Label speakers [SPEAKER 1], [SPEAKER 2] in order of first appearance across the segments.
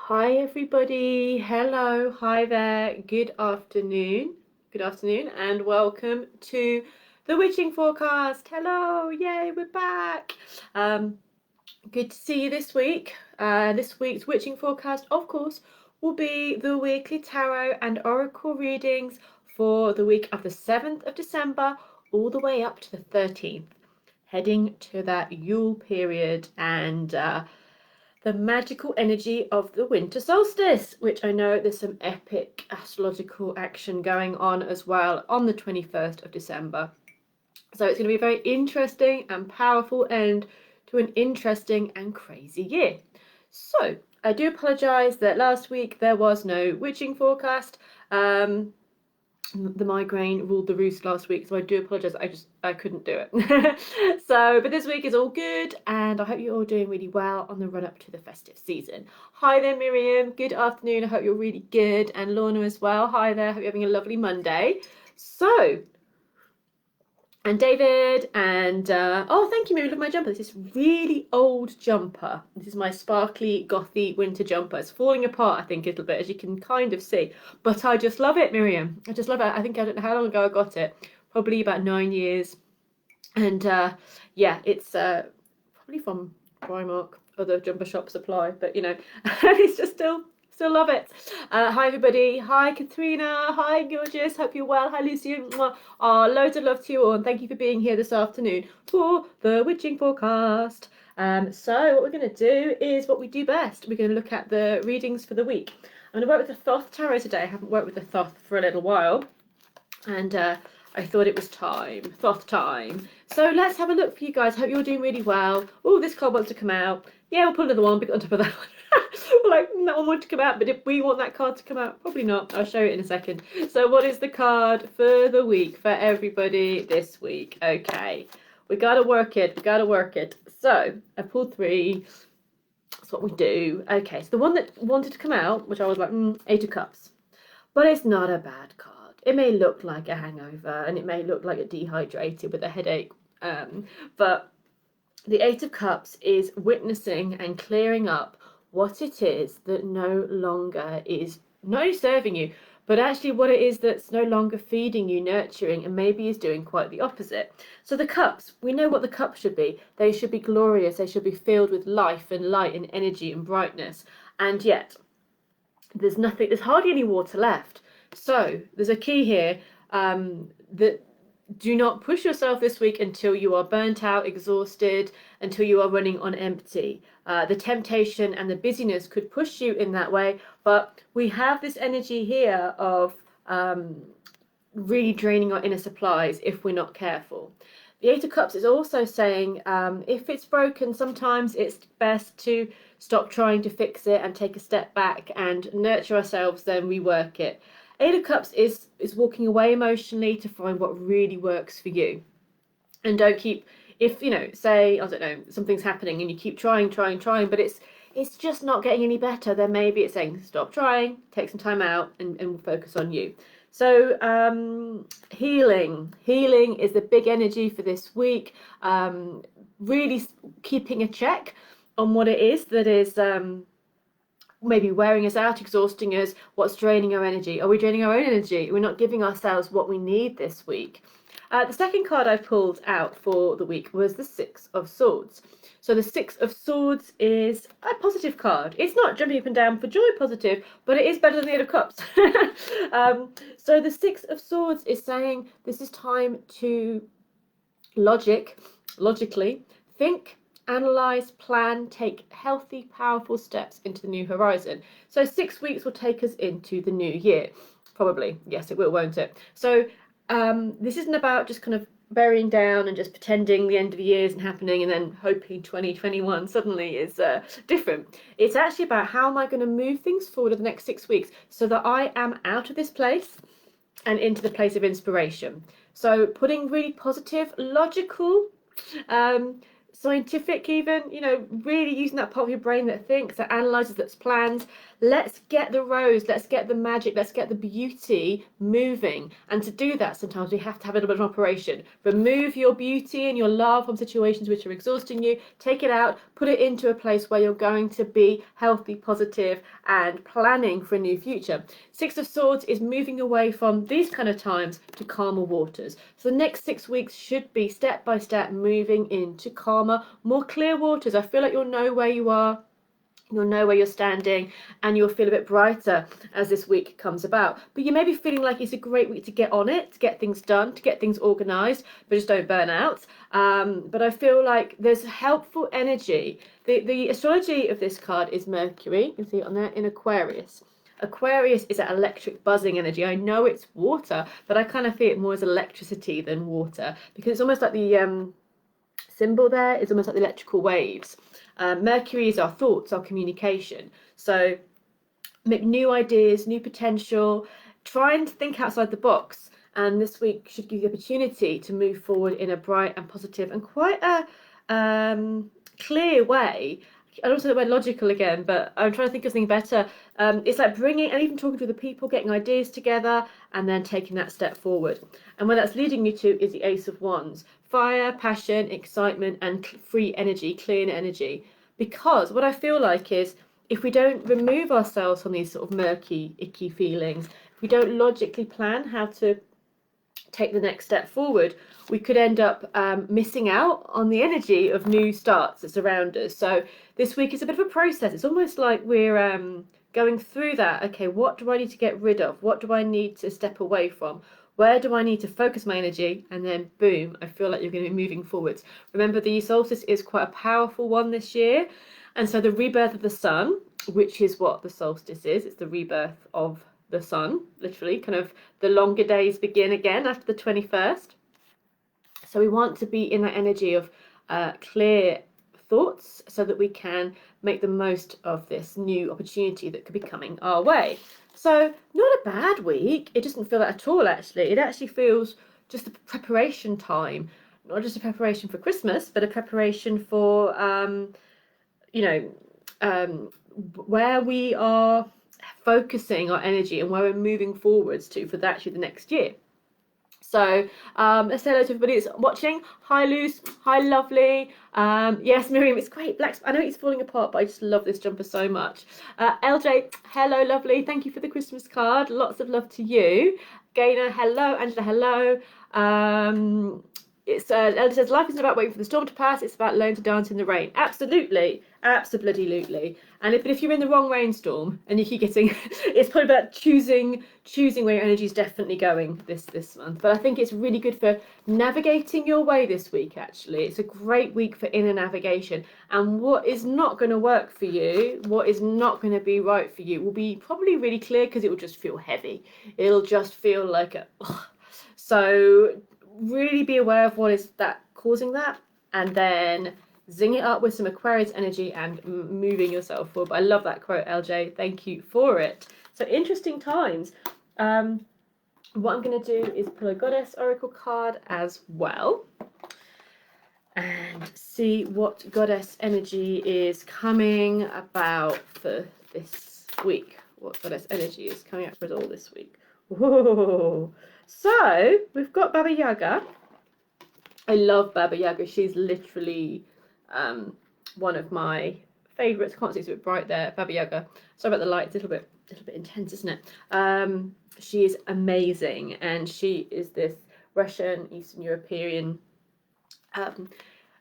[SPEAKER 1] Hi everybody, hello, hi there, good afternoon, and welcome to the Witching Forecast. Hello, yay, we're back. Good to see you this week. This week's Witching Forecast, of course, will be the weekly tarot and oracle readings for the week of the 7th of December all the way up to the 13th, heading to that Yule period and the magical energy of the winter solstice, which I know there's some epic astrological action going on as well on the 21st of December. So it's going to be a very interesting and powerful end to an interesting and crazy year. So I do apologise that last week there was no witching forecast. The migraine ruled the roost last week, so I do apologise. I couldn't do it. But this week is all good, and I hope you're all doing really well on the run up to the festive season. Hi there, Miriam. Good afternoon. I hope you're really good, and Lorna as well. Hi there. Hope you're having a lovely Monday. And David, and oh, thank you, Miriam. Look at my jumper. This is really old jumper. This is my sparkly, gothy winter jumper. It's falling apart, I think, a little bit, as you can kind of see. But I just love it, Miriam. I just love it. I don't know how long ago I got it. Probably about 9 years. And yeah, it's probably from Primark, other jumper shop supply. But you know, it's just still love it. Hi everybody. Hi Katrina. Hi Gorgeous. Hope you're well. Hi Lucy. Oh, loads of love to you all, and thank you for being here this afternoon for the Witching Forecast. So what we're going to do is what we do best. We're going to look at the readings for the week. I'm going to work with the Thoth Tarot today. I haven't worked with the Thoth for a little while, and I thought it was time. Thoth time. So let's have a look for you guys. Hope you're doing really well. Oh, this card wants to come out. Yeah, we'll pull another one on top of that one. Like, that one wants to come out, but if we want that card to come out, probably not. I'll show it in a second. So what is the card for the week for everybody this week? Okay, we gotta work it. So I pulled 3. That's what we do. Okay, so the one that wanted to come out, which I was like, 8 of Cups, but it's not a bad card. It may look like a hangover, and it may look like a dehydrated with a headache, but the 8 of Cups is witnessing and clearing up what it is that no longer is not only serving you, but actually what it is that's no longer feeding you, nurturing, and maybe is doing quite the opposite. So the cups, we know what the cups should be. They should be glorious. They should be filled with life and light and energy and brightness. And yet there's hardly any water left. So there's a key here that do not push yourself this week until you are burnt out, exhausted, until you are running on empty. The temptation and the busyness could push you in that way, but we have this energy here of really draining our inner supplies if we're not careful. The 8 of Cups is also saying if it's broken, sometimes it's best to stop trying to fix it and take a step back and nurture ourselves, then rework it. 8 of Cups is walking away emotionally to find what really works for you. And don't keep, if, you know, say, I don't know, something's happening and you keep trying, but it's just not getting any better, then maybe it's saying, stop trying, take some time out and focus on you. So healing is the big energy for this week. Really keeping a check on what it is that is maybe wearing us out, exhausting us, what's draining our energy. Are we draining our own energy? We're not giving ourselves what we need this week. The second card I pulled out for the week was the 6 of Swords. So the 6 of Swords is a positive card. It's not jumping up and down for joy positive, but it is better than the 8 of Cups. So the 6 of Swords is saying this is time to logically think, analyze, plan, take healthy, powerful steps into the new horizon. So 6 weeks will take us into the new year. Probably. Yes, it will, won't it? So this isn't about just kind of burying down and just pretending the end of the year isn't happening and then hoping 2021 suddenly is different. It's actually about how am I going to move things forward in the next 6 weeks so that I am out of this place and into the place of inspiration. So putting really positive, logical, scientific even, you know, really using that part of your brain that thinks, that analyzes, that plans, let's get the rose, let's get the magic, let's get the beauty moving. And to do that, sometimes we have to have a little bit of an operation. Remove your beauty and your love from situations which are exhausting you, take it out, put it into a place where you're going to be healthy, positive, and planning for a new future. Six of Swords is moving away from these kind of times to calmer waters. So the next 6 weeks should be step by step moving into calmer, more clear waters. I feel like you'll know where you are, you'll know where you're standing, and you'll feel a bit brighter as this week comes about. But you may be feeling like it's a great week to get on it, to get things done, to get things organised, but just don't burn out. But I feel like there's helpful energy. The astrology of this card is Mercury, you can see it on there, in Aquarius. Aquarius is that electric buzzing energy. I know it's water, but I kind of feel it more as electricity than water, because it's almost like the symbol there is almost like the electrical waves. Mercury is our thoughts, our communication. So make new ideas, new potential, try and think outside the box. And this week should give you the opportunity to move forward in a bright and positive and quite a clear way. I don't say the word logical again, but I'm trying to think of something better. It's like bringing and even talking to other people, getting ideas together, and then taking that step forward. And where that's leading you to is the Ace of Wands. Fire, passion, excitement, and free energy, clean energy. Because what I feel like is, if we don't remove ourselves from these sort of murky, icky feelings, if we don't logically plan how to take the next step forward, we could end up missing out on the energy of new starts that surround us. So this week is a bit of a process. It's almost like we're going through that. Okay, what do I need to get rid of? What do I need to step away from? Where do I need to focus my energy? And then boom, I feel like you're going to be moving forwards. Remember, the solstice is quite a powerful one this year. And so the rebirth of the sun, which is what the solstice is, it's the rebirth of the sun, literally, kind of the longer days begin again after the 21st. So we want to be in that energy of clear thoughts so that we can make the most of this new opportunity that could be coming our way. So not a bad week. It doesn't feel that at all, actually. It actually feels just a preparation time, not just a preparation for Christmas, but a preparation for, where we are focusing our energy and where we're moving forwards to for actually the next year. So let's say hello to everybody that's watching. Hi Luce, hi lovely. Yes, Miriam, it's great. Black, I know it's falling apart, but I just love this jumper so much. LJ, hello lovely. Thank you for the Christmas card. Lots of love to you. Gaynor, hello. Angela, hello. It's Elder says life isn't about waiting for the storm to pass, it's about learning to dance in the rain. Absolutely. And if you're in the wrong rainstorm and you keep getting it's probably about choosing where your energy is definitely going this month. But I think it's really good for navigating your way this week. Actually, it's a great week for inner navigation, and what is not going to work for you, what is not going to be right for you, will be probably really clear, because it will just feel heavy. It'll just feel like a so really be aware of what is that causing that, and then zing it up with some Aquarius energy and moving yourself forward. But I love that quote, LJ. Thank you for it. So interesting times. What I'm going to do is pull a Goddess Oracle card as well and see what Goddess energy is coming about for this week. What Goddess energy is coming up for us all this week. Whoa. So we've got Baba Yaga. I love Baba Yaga. She's literally one of my favourites. Can't see it's a bit bright there. Baba Yaga. Sorry about the light. It's a little bit intense, isn't it? She is amazing, and she is this Russian, Eastern European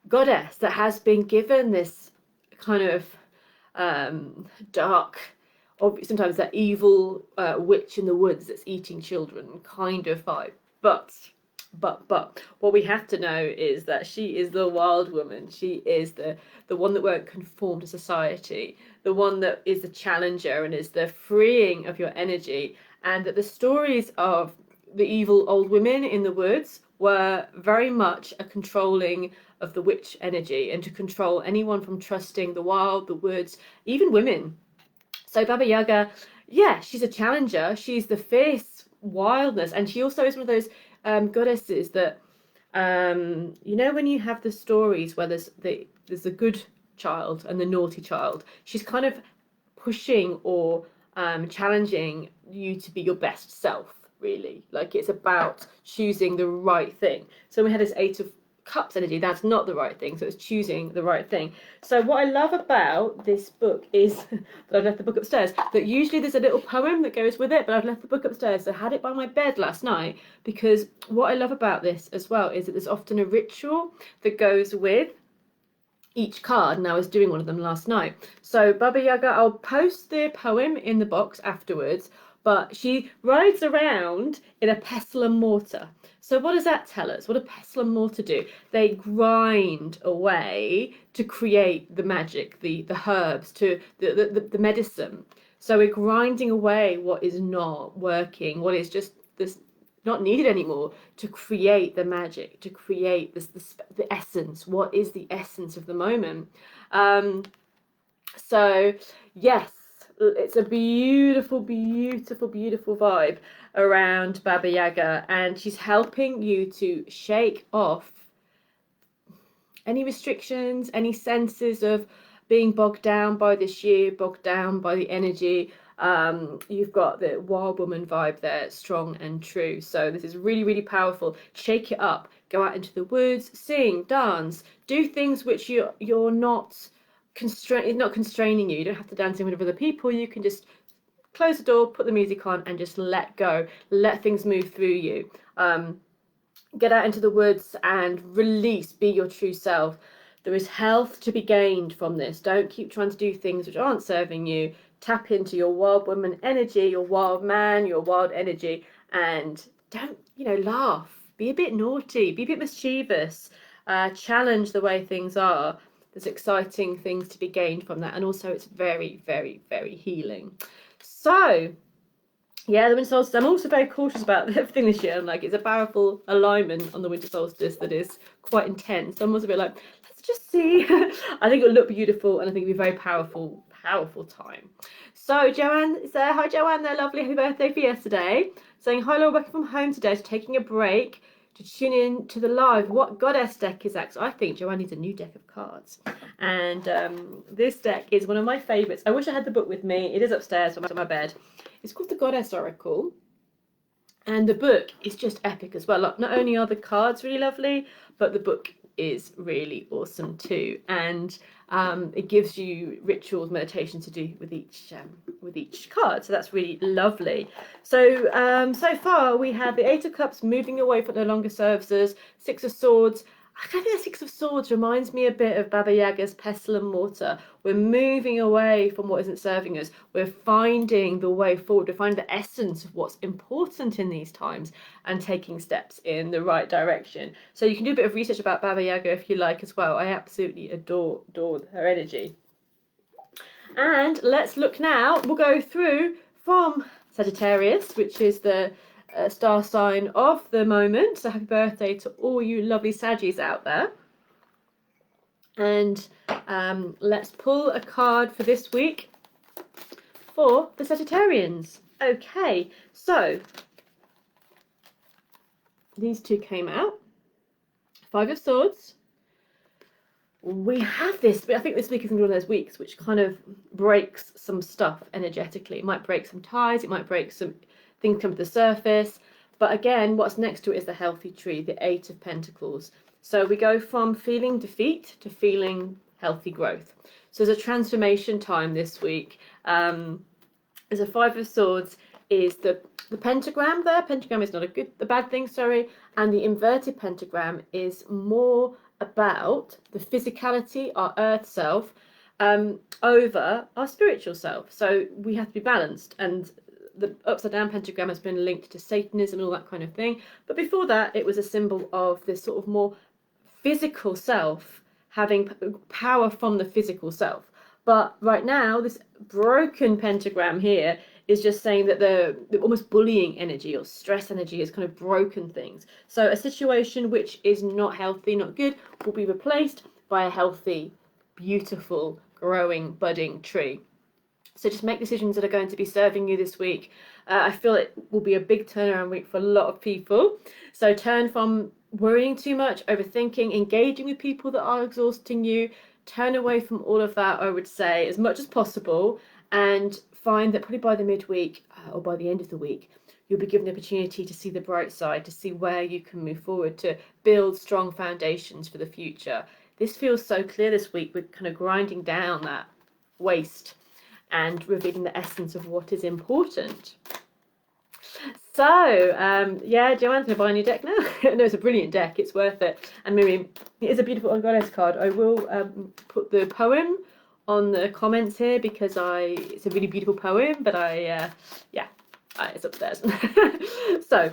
[SPEAKER 1] goddess that has been given this kind of dark, sometimes that evil witch in the woods that's eating children kind of vibe. But what we have to know is that she is the wild woman. She is the one that won't conform to society, the one that is the challenger and is the freeing of your energy. And that the stories of the evil old women in the woods were very much a controlling of the witch energy, and to control anyone from trusting the wild, the woods, even women. So Baba Yaga, yeah, she's a challenger. She's the fierce wildness, and she also is one of those goddesses that, when you have the stories where there's the good child and the naughty child, she's kind of pushing or challenging you to be your best self, really. Like, it's about choosing the right thing. So we had this Eight of Cups energy, that's not the right thing, so it's choosing the right thing. So what I love about this book is that I've left the book upstairs, that usually there's a little poem that goes with it, but I've left the book upstairs. So I had it by my bed last night, because what I love about this as well is that there's often a ritual that goes with each card, and I was doing one of them last night. So Baba Yaga, I'll post the poem in the box afterwards, but she rides around in a pestle and mortar. So what does that tell us? What do pestle and mortar do? They grind away to create the magic, the herbs, to the medicine. So we're grinding away what is not working, what is just this not needed anymore, to create the magic, to create the essence. What is the essence of the moment? So yes, it's a beautiful, beautiful, beautiful vibe around Baba Yaga, and she's helping you to shake off any restrictions, any senses of being bogged down by this year, bogged down by the energy. You've got the wild woman vibe there, strong and true. So this is really, really powerful. Shake it up, go out into the woods, sing, dance, do things which you're not constraining you. You don't have to dance in with other people. You can just close the door, put the music on, and just let go, let things move through you. Get out into the woods and release, be your true self. There is health to be gained from this. Don't keep trying to do things which aren't serving you. Tap into your wild woman energy, your wild man, your wild energy, and don't, laugh. Be a bit naughty, be a bit mischievous, challenge the way things are. There's exciting things to be gained from that, and also it's very, very, very healing. So yeah, the winter solstice, I'm also very cautious about everything this year. Like, it's a powerful alignment on the winter solstice that is quite intense. So I'm also a bit like, let's just see. I think it'll look beautiful, and I think it'll be a very powerful time. So Joanne is there. Hi Joanne, they're lovely. Happy birthday for yesterday. Saying, hi Laura, working from home today, so taking a break to tune in to the live. What goddess deck is that? So I think Joanne needs a new deck of cards. And this deck is one of my favourites. I wish I had the book with me. It is upstairs on my bed. It's called the Goddess Oracle. And the book is just epic as well. Like, not only are the cards really lovely, but the book is really awesome too. And it gives you rituals, meditation to do with each card. So that's really lovely. So so far we have the Eight of Cups moving away from no longer serves us. Six of Swords. I think the Six of Swords reminds me a bit of Baba Yaga's pestle and mortar. We're moving away from what isn't serving us. We're finding the way forward. We're finding the essence of what's important in these times and taking steps in the right direction. So you can do a bit of research about Baba Yaga if you like as well. I absolutely adore her energy. And let's look now. We'll go through from Sagittarius, which is the star sign of the moment. So happy birthday to all you lovely Saggies out there. And let's pull a card for this week for the Sagittarians. Okay, so these two came out. Five of Swords. We have this, but I think this week is going to be one of those weeks which kind of breaks some stuff energetically. It might break some ties, it might break some things come to the surface. But again, what's next to it is the healthy tree, the Eight of Pentacles. So we go from feeling defeat to feeling healthy growth. So there's a transformation time this week. There's a Five of Swords is the pentagram there. Pentagram is not the bad thing, sorry. And the inverted pentagram is more about the physicality, our earth self, over our spiritual self. So we have to be balanced, and the upside down pentagram has been linked to Satanism and all that kind of thing. But before that, it was a symbol of this sort of more physical self having power from the physical self. But right now, this broken pentagram here is just saying that the almost bullying energy or stress energy has kind of broken things. So a situation which is not healthy, not good, will be replaced by a healthy, beautiful, growing, budding tree. So just make decisions that are going to be serving you this week. I feel it will be a big turnaround week for a lot of people. So turn from worrying too much, overthinking, engaging with people that are exhausting you. Turn away from all of that, I would say, as much as possible, and find that probably by the midweek or by the end of the week, you'll be given the opportunity to see the bright side, to see where you can move forward, to build strong foundations for the future. This feels so clear this week. We're kind of grinding down that waste and revealing the essence of what is important. So, yeah, Joanne's going to buy a new deck now. No, it's a brilliant deck. It's worth it. And Miriam, it is a beautiful goddess card. I will put the poem on the comments here because it's a really beautiful poem, but it's upstairs. So,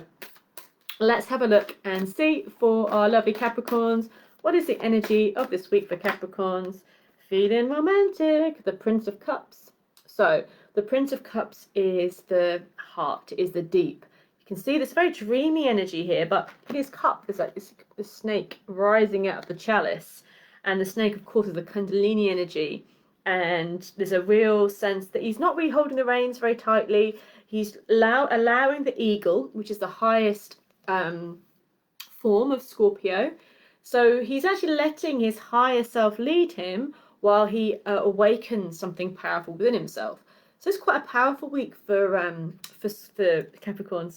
[SPEAKER 1] let's have a look and see for our lovely Capricorns. What is the energy of this week for Capricorns? Feeling romantic, the Prince of Cups. So, the Prince of Cups is the heart, is the deep. You can see this very dreamy energy here, but in his cup there's like this snake rising out of the chalice. And the snake, of course, is the Kundalini energy. And there's a real sense that he's not really holding the reins very tightly. He's allowing the eagle, which is the highest form of Scorpio. So he's actually letting his higher self lead him while he awakens something powerful within himself. So it's quite a powerful week for Capricorn.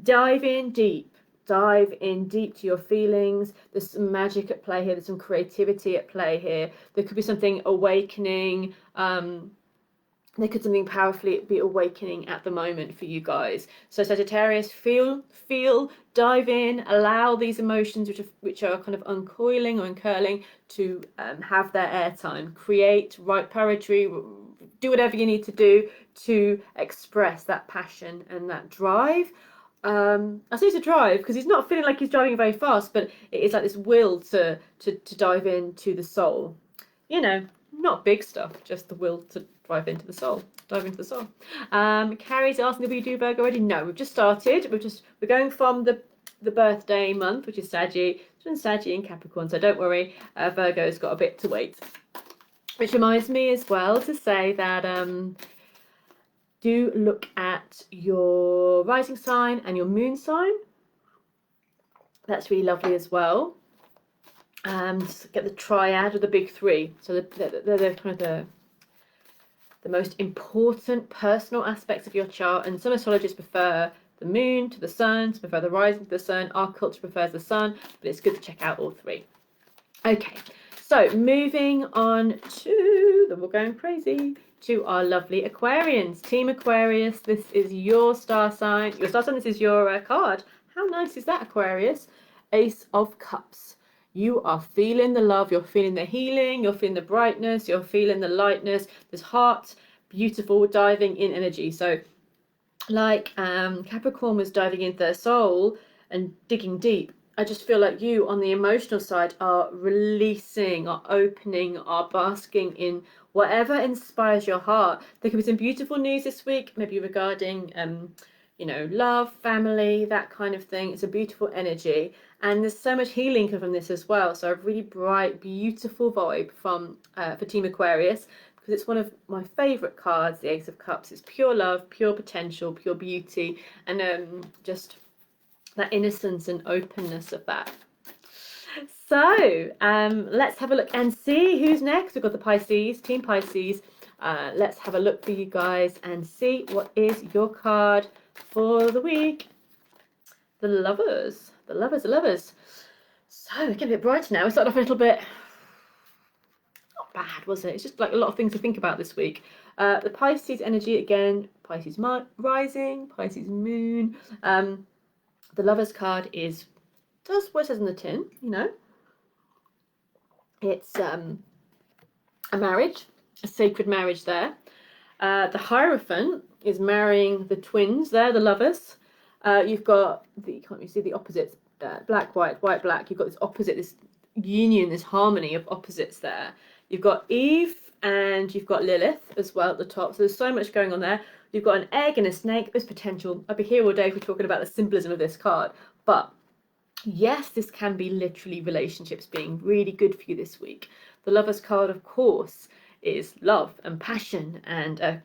[SPEAKER 1] Dive in deep to your feelings. There's some magic at play here. There's some creativity at play here. There could be something awakening. There could something powerfully be awakening at the moment for you guys. So Sagittarius, feel, dive in, allow these emotions which are kind of uncoiling or uncurling to have their airtime. Create, write poetry, do whatever you need to do to express that passion and that drive. I say it's a drive because he's not feeling like he's driving very fast, but it is like this will to dive into the soul. You know, not big stuff, just the will to dive into the soul. Carrie's asking if we do Virgo already. No, we've just started. We're going from the birthday month, which is Saggy. It's been Saggy and Capricorn, so don't worry. Virgo's got a bit to wait. Which reminds me as well to say that do look at your rising sign and your moon sign. That's really lovely as well. Get the triad of the big three. So they're kind of the most important personal aspects of your chart. And some astrologers prefer the moon to the sun, some prefer the rising to the sun. Our culture prefers the sun, but it's good to check out all three. Okay, so moving on to, we're going crazy, to our lovely Aquarians. Team Aquarius, this is your star sign. Your star sign, this is your card. How nice is that, Aquarius? Ace of Cups. You are feeling the love, you're feeling the healing, you're feeling the brightness, you're feeling the lightness. This heart, beautiful, diving in energy. So like Capricorn was diving into their soul and digging deep, I just feel like you on the emotional side are releasing, are opening, are basking in whatever inspires your heart. There could be some beautiful news this week, maybe regarding love, family, that kind of thing. It's a beautiful energy. And there's so much healing from this as well. So a really bright, beautiful vibe for Team Aquarius, because it's one of my favourite cards, the Ace of Cups. It's pure love, pure potential, pure beauty, and just that innocence and openness of that. So let's have a look and see who's next. We've got the Pisces, Team Pisces. Let's have a look for you guys and see what is your card for the week. The Lovers. The Lovers. So we're getting a bit brighter now. We started off a little bit, not bad, was it? It's just like a lot of things to think about this week. The Pisces energy again, Pisces rising, Pisces moon. The Lovers card does what it says on the tin, It's a marriage, a sacred marriage there. The Hierophant is marrying the twins there, the lovers. You've got can't you see the opposites? Black, white, white, black. You've got this opposite, this union, this harmony of opposites there. You've got Eve and you've got Lilith as well at the top. So there's so much going on there. You've got an egg and a snake. There's potential. I'll be here all day if we're talking about the symbolism of this card. But yes, this can be literally relationships being really good for you this week. The Lovers card, of course, is love and passion and a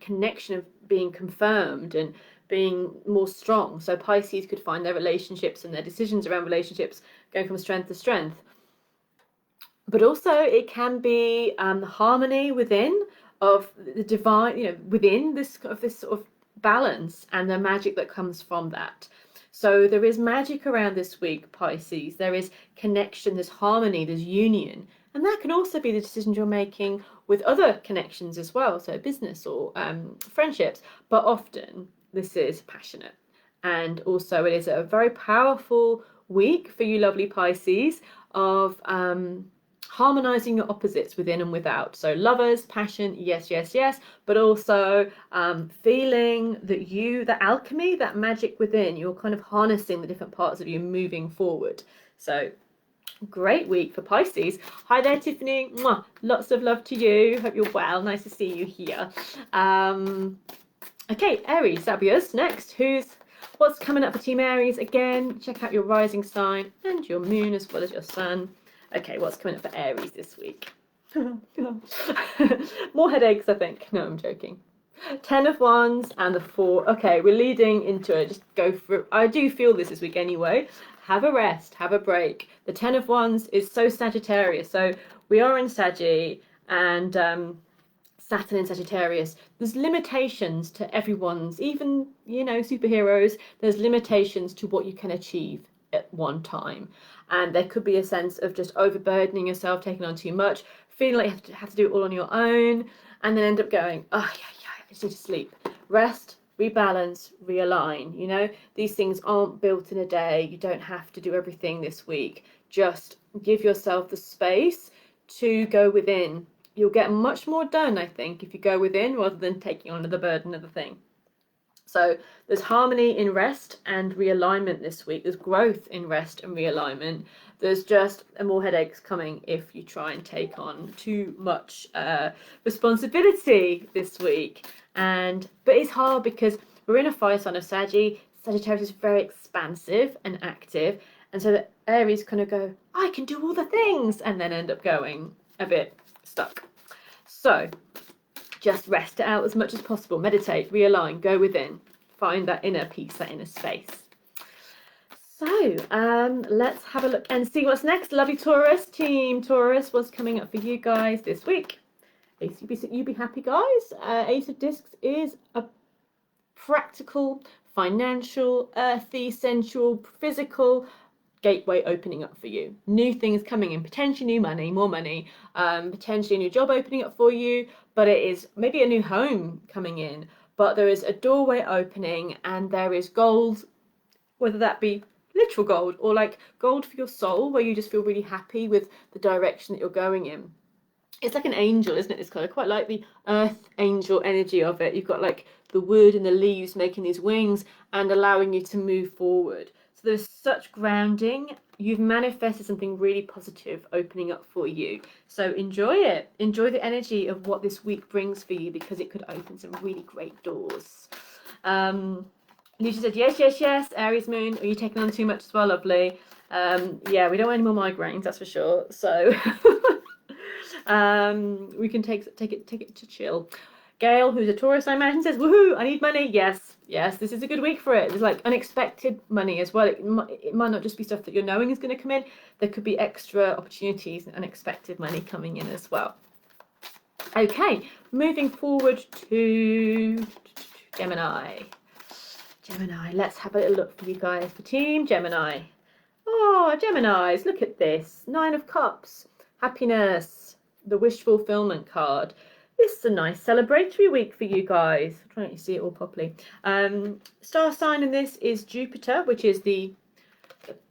[SPEAKER 1] connection of being confirmed and being more strong. So Pisces could find their relationships and their decisions around relationships going from strength to strength. But also it can be harmony within of the divine, within this sort of balance and the magic that comes from that. So there is magic around this week, Pisces. There is connection, there's harmony, there's union. And that can also be the decisions you're making with other connections as well, so business or friendships. But often this is passionate. And also it is a very powerful week for you lovely Pisces of harmonizing your opposites within and without. So lovers, passion, yes, yes, yes, but also feeling that the alchemy, that magic within, you're kind of harnessing the different parts of you moving forward. So great week for Pisces. Hi there, Tiffany. Mwah. Lots of love to you. Hope you're well. Nice to see you here. Okay, Aries, that'll be us next. What's coming up for Team Aries? Again, check out your rising sign and your moon as well as your sun. Okay, what's coming up for Aries this week? More headaches, I think. No, I'm joking. 10 of Wands and the 4. Okay, we're leading into it. Just go for it. I do feel this week anyway. Have a rest, have a break. The 10 of Wands is so Sagittarius. So we are in Saggy and Saturn in Sagittarius. There's limitations to everyone's, even, superheroes. There's limitations to what you can achieve at one time. And there could be a sense of just overburdening yourself, taking on too much, feeling like you have to do it all on your own, and then end up going, oh, yeah, I just need to sleep. Rest, rebalance, realign. These things aren't built in a day. You don't have to do everything this week. Just give yourself the space to go within. You'll get much more done, I think, if you go within rather than taking on the burden of the thing. So there's harmony in rest and realignment this week. There's growth in rest and realignment. There's just more headaches coming if you try and take on too much responsibility this week. But it's hard because we're in a fire sign of Sagittarius is very expansive and active. And so the Aries kind of go, I can do all the things, and then end up going a bit stuck. So just rest it out as much as possible. Meditate, realign, go within. Find that inner peace, that inner space. So let's have a look and see what's next. Lovely Taurus, Team Taurus, what's coming up for you guys this week? You be happy, guys. Ace of Discs is a practical, financial, earthy, sensual, physical gateway opening up for you. New things coming in, potentially new money, more money, potentially a new job opening up for you, but it is maybe a new home coming in, but there is a doorway opening and there is gold, whether that be literal gold or like gold for your soul, where you just feel really happy with the direction that you're going in. It's like an angel, isn't it? This colour, quite like the earth angel energy of it. You've got like the wood and the leaves making these wings and allowing you to move forward. So there's such grounding. You've manifested something really positive opening up for you. So enjoy it. Enjoy the energy of what this week brings for you, because it could open some really great doors. Lucia said, yes. Aries moon. Are you taking on too much as well, lovely? Yeah, we don't want any more migraines, that's for sure. So we can take it to chill. Gail, who's a Taurus, I imagine, says, woohoo, I need money. Yes, this is a good week for it. There's like unexpected money as well. It might not just be stuff that you're knowing is going to come in. There could be extra opportunities and unexpected money coming in as well. Okay, moving forward to Gemini. Let's have a little look for you guys for Team Gemini. Oh, Geminis, look at this. 9 of Cups, happiness, the wish fulfillment card. This is a nice celebratory week for you guys. I'm trying to see it all properly. Star sign in this is Jupiter, which is the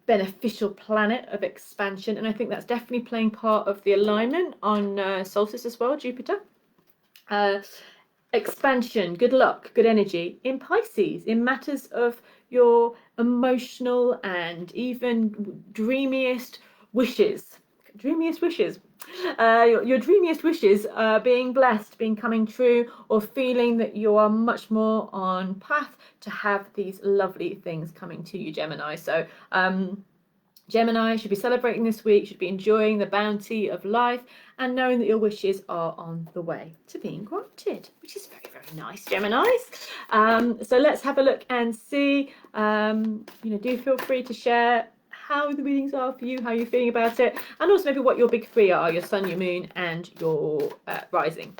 [SPEAKER 1] beneficial planet of expansion. And I think that's definitely playing part of the alignment on solstice as well, Jupiter. Expansion, good luck, good energy in Pisces, in matters of your emotional and even dreamiest wishes. Your dreamiest wishes being blessed, being coming true, or feeling that you are much more on path to have these lovely things coming to you, Gemini. So Gemini should be celebrating this week, should be enjoying the bounty of life and knowing that your wishes are on the way to being granted, which is very, very nice, Geminis. So let's have a look and see. Do feel free to share how the readings are for you, how you're feeling about it, and also maybe what your big three are, your sun, your moon, and your rising.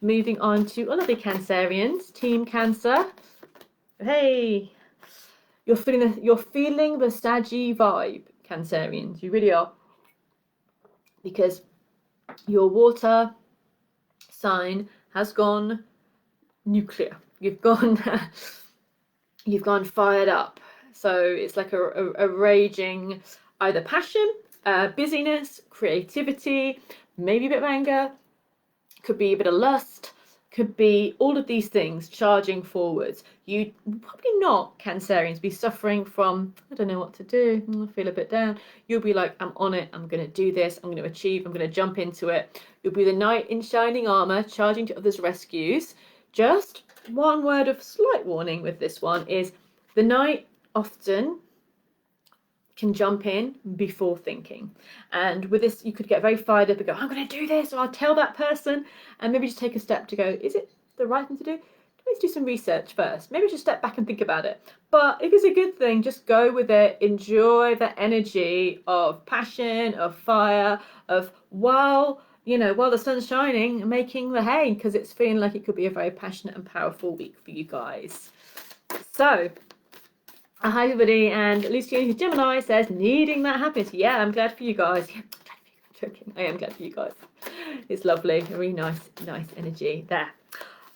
[SPEAKER 1] Moving on to all of the Cancerians, Team Cancer. Hey, you're feeling the Saggy vibe, Cancerians. You really are, because your water sign has gone nuclear. You've gone fired up. So it's like a raging either passion, busyness, creativity, maybe a bit of anger, could be a bit of lust, could be all of these things charging forwards. You probably not, Cancerians, be suffering from, I don't know what to do, I feel a bit down. You'll be like, I'm on it, I'm going to do this, I'm going to achieve, I'm going to jump into it. You'll be the knight in shining armour, charging to others' rescues. Just one word of slight warning with this one is the knight often can jump in before thinking, and with this you could get very fired up and go, I'm going to do this, or I'll tell that person, and maybe just take a step to go, is it the right thing to do? Let's do some research first, maybe just step back and think about it. But if it's a good thing, just go with it, enjoy the energy of passion, of fire, of while the sun's shining, making the hay, because it's feeling like it could be a very passionate and powerful week for you guys. So hi everybody, and Lucian, who's Gemini, says needing that happiness. Yeah, I'm glad for you guys. Yeah, I'm glad for you. I'm joking. I am glad for you guys. It's lovely, a really nice energy there.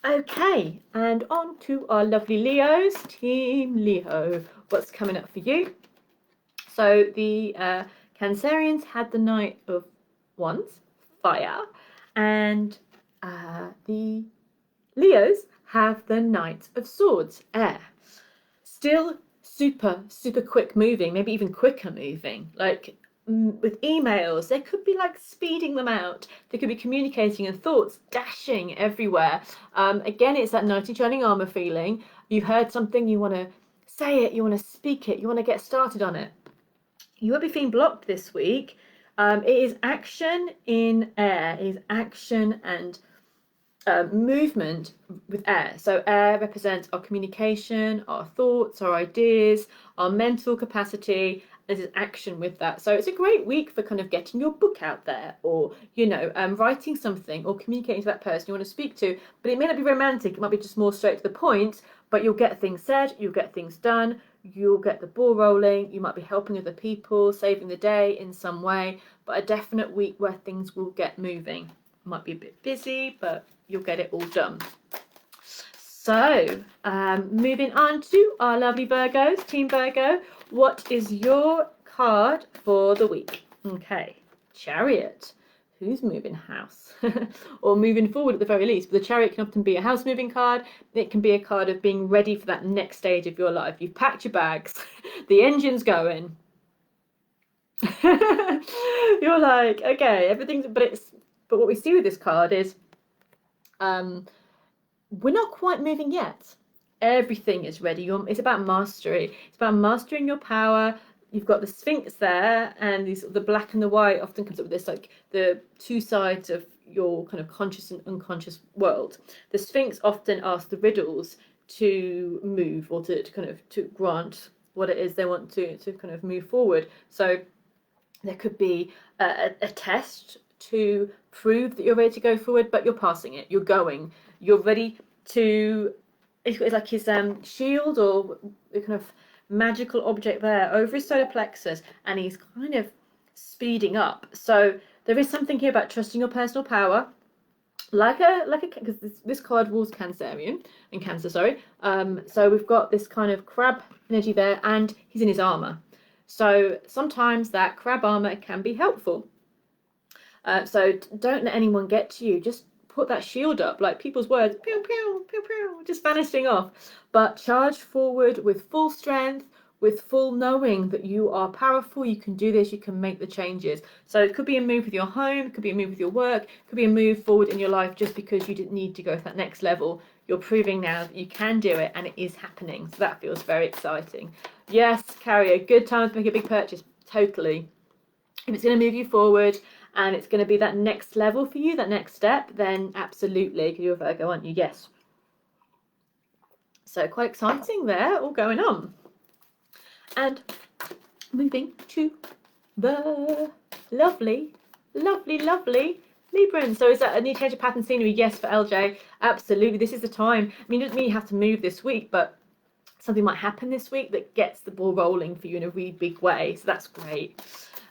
[SPEAKER 1] Okay, and on to our lovely Leos, Team Leo. What's coming up for you? So the Cancerians had the Knight of Wands, fire, and the Leos have the Knight of Swords, air. Still super quick moving, maybe even quicker moving. Like with emails, they could be like speeding them out. They could be communicating and thoughts dashing everywhere. Again, it's that knight in shining armor feeling. You heard something, you want to say it, you want to speak it, you want to get started on it. You won't be feeling blocked this week. It is action in air. It is action and movement with air. So air represents our communication, our thoughts, our ideas, our mental capacity. There's action with that. So it's a great week for kind of getting your book out there, or writing something, or communicating to that person you want to speak to. But it may not be romantic, it might be just more straight to the point, but you'll get things said, you'll get things done, you'll get the ball rolling. You might be helping other people, saving the day in some way, but a definite week where things will get moving. Might be a bit busy, but you'll get it all done. So moving on to our lovely Virgos, Team Virgo. What is your card for the week? Okay, Chariot. Who's moving house? Or moving forward at the very least. But the Chariot can often be a house moving card. It can be a card of being ready for that next stage of your life. You've packed your bags, the engine's going. You're like, okay, everything's, but what we see with this card is we're not quite moving yet. Everything is ready. It's about mastery. It's about mastering your power. You've got the Sphinx there, and the black and the white often comes up with this, like the two sides of your kind of conscious and unconscious world. The Sphinx often asks the riddles to move, or to grant what it is they want to kind of move forward. So there could be a test to prove that you're ready to go forward, but you're passing it. You're ready to. It's like his shield, or a kind of magical object there over his solar plexus, and he's kind of speeding up. So there is something here about trusting your personal power, because this card rules Cancerian and Cancer. So we've got this kind of crab energy there, and he's in his armor. So sometimes that crab armor can be helpful. So don't let anyone get to you. Just put that shield up, like people's words, pew, pew, pew, pew, just vanishing off. But charge forward with full strength, with full knowing that you are powerful, you can do this, you can make the changes. So it could be a move with your home, it could be a move with your work, it could be a move forward in your life just because you didn't need to go to that next level. You're proving now that you can do it, and it is happening. So that feels very exciting. Yes, Carrier, good time to make a big purchase, totally. If it's going to move you forward, and it's going to be that next level for you, that next step, then absolutely, because you're a Virgo, aren't you? Yes. So quite exciting there, all going on. And moving to the lovely Librans. So is that a new change of pattern scenery? Yes, for LJ. Absolutely. This is the time. I mean, it doesn't mean you have to move this week, but something might happen this week that gets the ball rolling for you in a really big way. So that's great.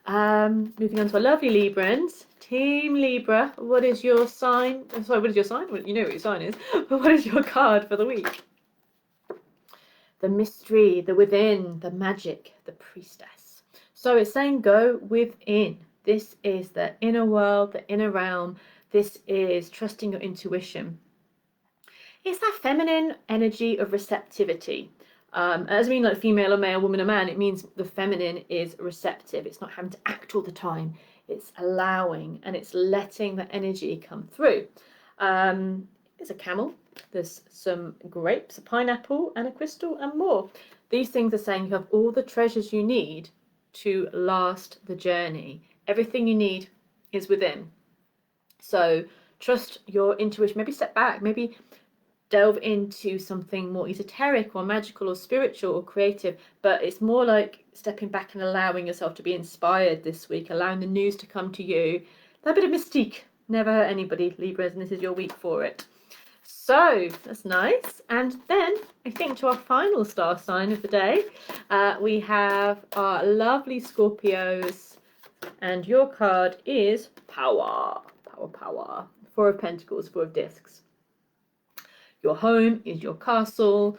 [SPEAKER 1] Moving on to our lovely Librans. Team Libra, what is your sign? Sorry, what is your sign? Well, you know what your sign is. But what is your card for the week? The mystery, the within, the magic, the priestess. So it's saying go within. This is the inner world, the inner realm. This is trusting your intuition. It's that feminine energy of receptivity. As mean like female or male, woman or man, it means the feminine is receptive. It's not having to act all the time. It's allowing and it's letting the energy come through. There's a camel, there's some grapes, a pineapple and a crystal and more. These things are saying you have all the treasures you need to last the journey. Everything you need is within. So trust your intuition. Maybe step back, maybe delve into something more esoteric or magical or spiritual or creative, but it's more like stepping back and allowing yourself to be inspired this week, allowing the news to come to you. That bit of mystique never hurt anybody, Libras, and this is your week for it. So that's nice. And then I think to our final star sign of the day, we have our lovely Scorpios, and your card is power. Power. Four of Pentacles, Four of Discs. Your home is your castle.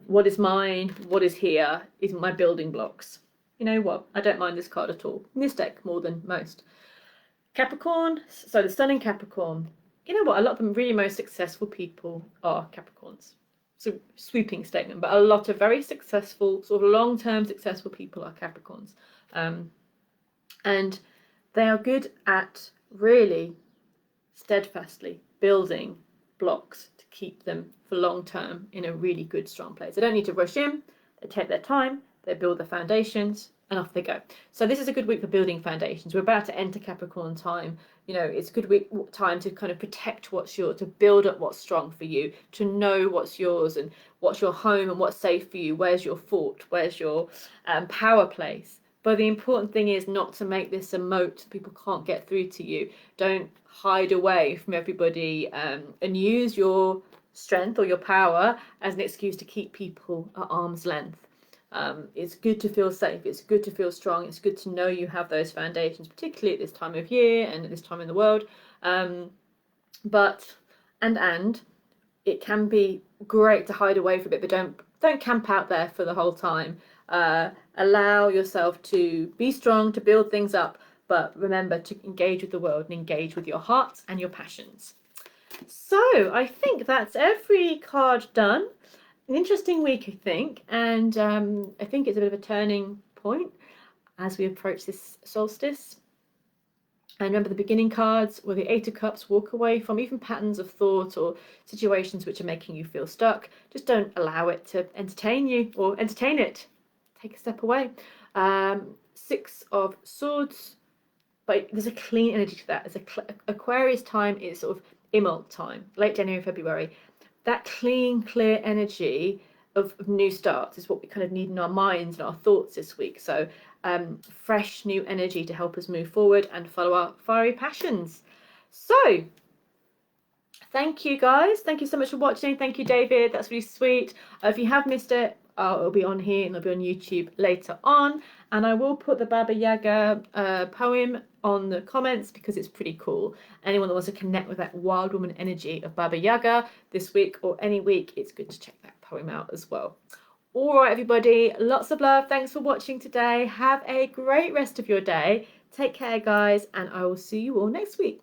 [SPEAKER 1] What is mine, what is here, is my building blocks. You know what? I don't mind this card at all. In this deck, more than most. Capricorn, so the Sun in Capricorn. You know what? A lot of the really most successful people are Capricorns. It's a sweeping statement, but a lot of very successful, sort of long-term successful people are Capricorns. And they are good at really steadfastly building blocks to keep them for long term in a really good strong place. They don't need to rush in, they take their time, they build the foundations and off they go. So this is a good week for building foundations. We're about to enter Capricorn time. You know, it's a good week time to kind of protect what's yours, to build up what's strong for you, to know what's yours and what's your home and what's safe for you, where's your fort, where's your power place. But the important thing is not to make this a moat people can't get through to you. Don't hide away from everybody and use your strength or your power as an excuse to keep people at arm's length. It's good to feel safe. It's good to feel strong. It's good to know you have those foundations, particularly at this time of year and at this time in the world. But it can be great to hide away for a bit, but don't camp out there for the whole time. Allow yourself to be strong, to build things up, but remember to engage with the world and engage with your heart and your passions. So I think that's every card done. An interesting week, I think, and I think it's a bit of a turning point as we approach this solstice. And remember, the beginning cards were the Eight of Cups. Walk away from even patterns of thought or situations which are making you feel stuck. Just don't allow it to entertain you or entertain it. Take a step away. Six of Swords, but there's a clean energy to that. Aquarius time is sort of Imbolc time, late January, February. That clean, clear energy of new starts is what we kind of need in our minds and our thoughts this week. So fresh new energy to help us move forward and follow our fiery passions. So thank you guys. Thank you so much for watching. Thank you, David. That's really sweet. If you have missed it, it'll be on here and it'll be on YouTube later on. And I will put the Baba Yaga poem on the comments because it's pretty cool. Anyone that wants to connect with that wild woman energy of Baba Yaga this week or any week, it's good to check that poem out as well. All right, everybody, lots of love. Thanks for watching today. Have a great rest of your day. Take care, guys, and I will see you all next week.